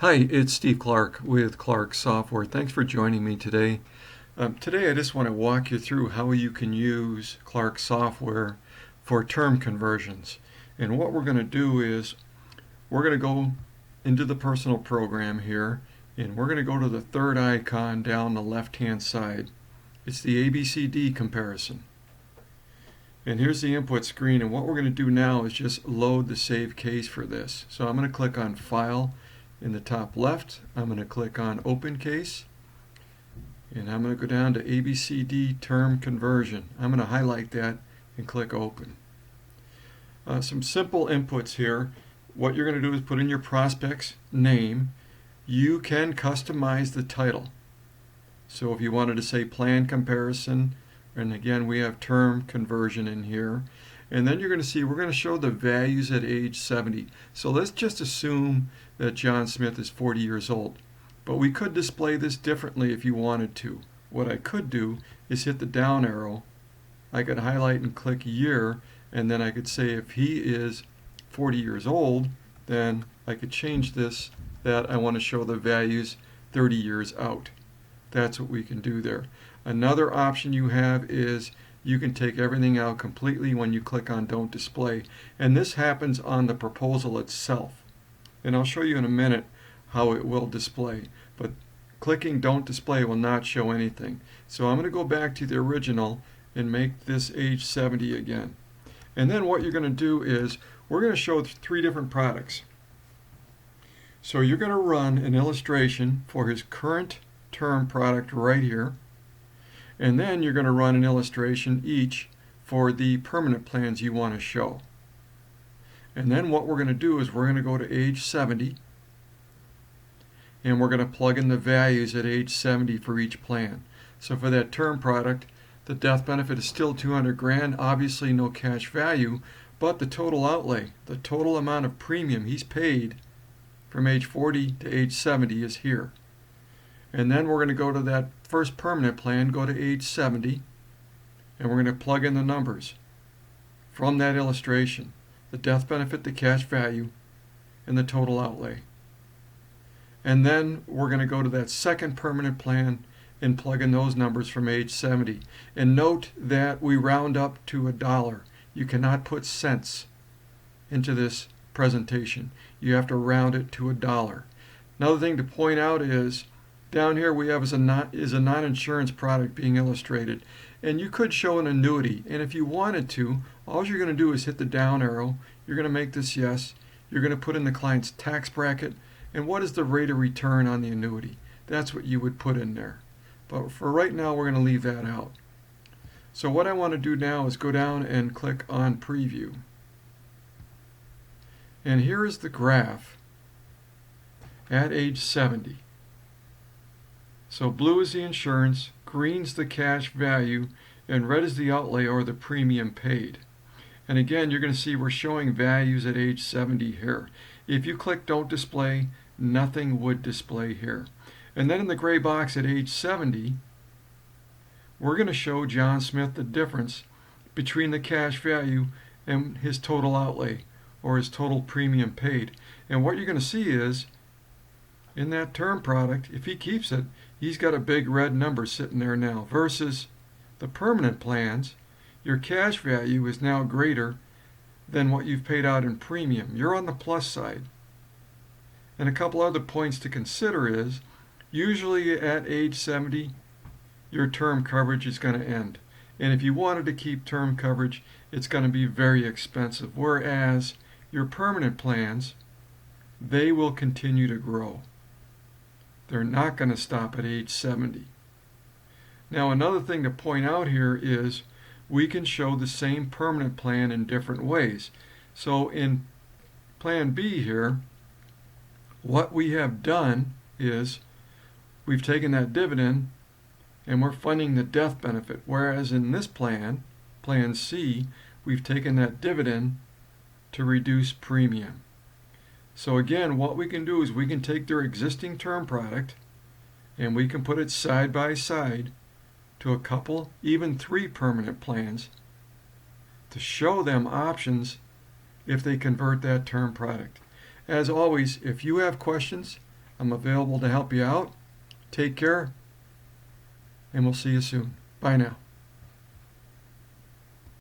Hi, it's Steve Klark with Klark Software. Thanks for joining me today. Today I just want to walk you through how you can use Klark Software for term conversions. And what we're going to do is we're going to go into the personal program here, and we're going to go to the third icon down the left-hand side. It's the ABCD comparison. And here's the input screen, and what we're going to do now is just load the save case for this. So I'm going to click on File in the top left. I'm going to click on Open Case, and I'm going to go down to ABCD Term Conversion. I'm going to highlight that and click Open. Some simple inputs here. What you're going to do is put in your prospect's name. You can customize the title. So if you wanted to say Plan Comparison, and again we have Term Conversion in here, and then you're going to see we're going to show the values at age 70. So let's just assume that John Smith is 40 years old. But we could display this differently if you wanted to. What I could do is hit the down arrow. I could highlight and click year, and then I could say if he is 40 years old, then I could change this that I want to show the values 30 years out. That's what we can do there. Another option you have is you can take everything out completely when you click on Don't Display. And this happens on the proposal itself. And I'll show you in a minute how it will display. But clicking Don't Display will not show anything. So I'm going to go back to the original and make this age 70 again. And then what you're going to do is we're going to show three different products. So you're going to run an illustration for his current term product right here. And then you're going to run an illustration each for the permanent plans you want to show. And then what we're going to do is we're going to go to age 70, and we're going to plug in the values at age 70 for each plan. So for that term product, the death benefit is still $200,000, obviously no cash value, but the total outlay, the total amount of premium he's paid from age 40 to age 70 is here. And then we're going to go to that first permanent plan, go to age 70, and we're going to plug in the numbers from that illustration, the death benefit, the cash value, and the total outlay. And then we're going to go to that second permanent plan and plug in those numbers from age 70. And note that we round up to $1. You cannot put cents into this presentation. You have to round it to $1. Another thing to point out is down here we have is a non-insurance product being illustrated, and you could show an annuity, and if you wanted to, all you're going to do is hit the down arrow. You're going to make this yes. You're going to put in the client's tax bracket, and what is the rate of return on the annuity. That's what you would put in there. But for right now we're going to leave that out. So what I want to do now is go down and click on Preview. And here is the graph at age 70. So blue is the insurance, green's the cash value, and red is the outlay or the premium paid. And again, you're going to see we're showing values at age 70 here. If you click Don't Display, nothing would display here. And then in the gray box at age 70, we're going to show John Smith the difference between the cash value and his total outlay or his total premium paid. And what you're going to see is in that term product, if he keeps it, he's got a big red number sitting there now, versus the permanent plans, your cash value is now greater than what you've paid out in premium. You're on the plus side. And a couple other points to consider is, usually at age 70, your term coverage is going to end. And if you wanted to keep term coverage, it's going to be very expensive. Whereas your permanent plans, they will continue to grow. They're not going to stop at age 70. Now another thing to point out here is we can show the same permanent plan in different ways. So in Plan B here, what we have done is we've taken that dividend and we're funding the death benefit. Whereas in this plan, Plan C, we've taken that dividend to reduce premium. So again, what we can do is we can take their existing term product and we can put it side by side to a couple, even 3 permanent plans to show them options if they convert that term product. As always, if you have questions, I'm available to help you out. Take care, and we'll see you soon. Bye now.